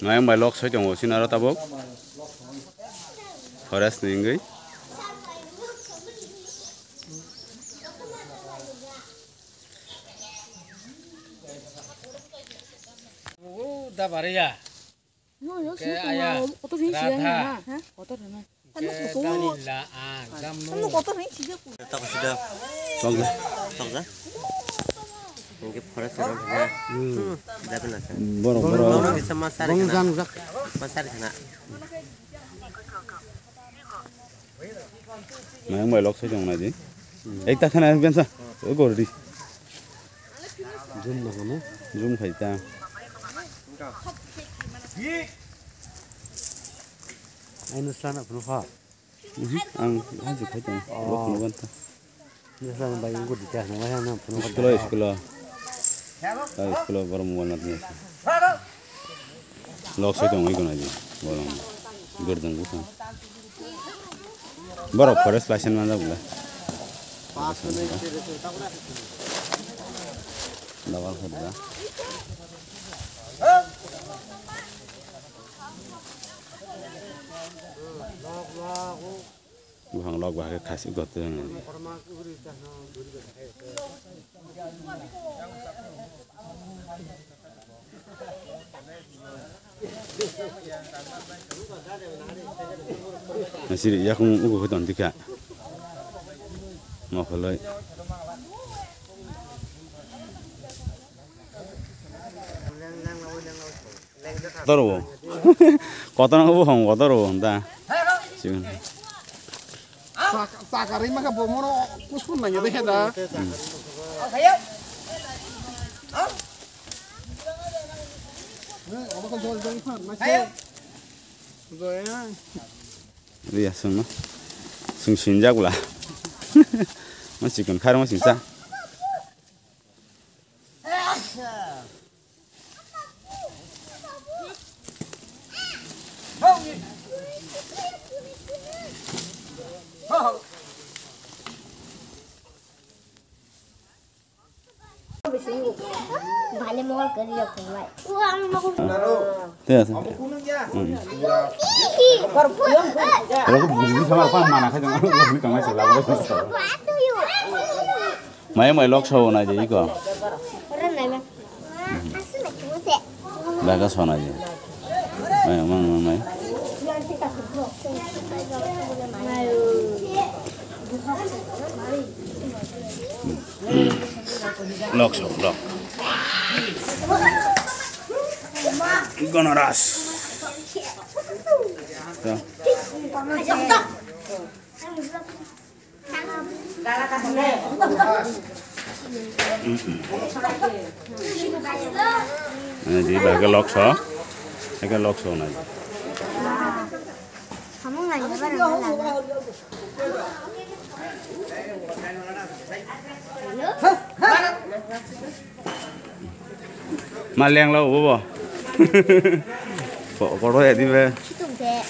Ngayang balok saya tunggu sinara tabok. Forest ninggai. Udah bare ya. Kayak ayah. Radha. Danila gamno. Tak sudah. Tunggu. Tak Mungkin forest orang sana. Dah benar. Borong. Orang bisa masak di sana. Masak di sana. Ngayang balok saya tunggu nanti. Ekta kana biasa. Gordi. Zoom nak mana? Zoom kaita. Ainu sana penuh ha. Ang haji kaita. Lok nubanta. Ini sana bayang gua di teh. Namanya penuh. Sekolah. Sekolah baru mau nanti. Lok saya tunggu ikut nanti. Borong. Gerdang bukan. Baru forest pasien mana pula. Dawal kerja. Buang log bahaya kasih gote yang ini. Nasi dia kung ugu hutan tiga. Mau kalau Toro, kota nang buang kota ro, entah. Siun. Sakari maka bomono kuspun nanya deh dah. Apa kan jual kan? Masih. Zoya. Dia semua, sinjak lah. Masih kan karang masih sah. Bale mol kari aku mai. Wah, aku Tidak. Kalau aku beli sama apa mana kan jangan lu beli kang masih lalu. Mai lok show na jadi ko. Orang nai mah. Asu nak muse. Laga sona aja. Mai. Lok show. Gonna rush. Jadi bagai lok show na. Kamu nggak nyoba Maliang lau bobo. Koro ya tiba. Hitung deh.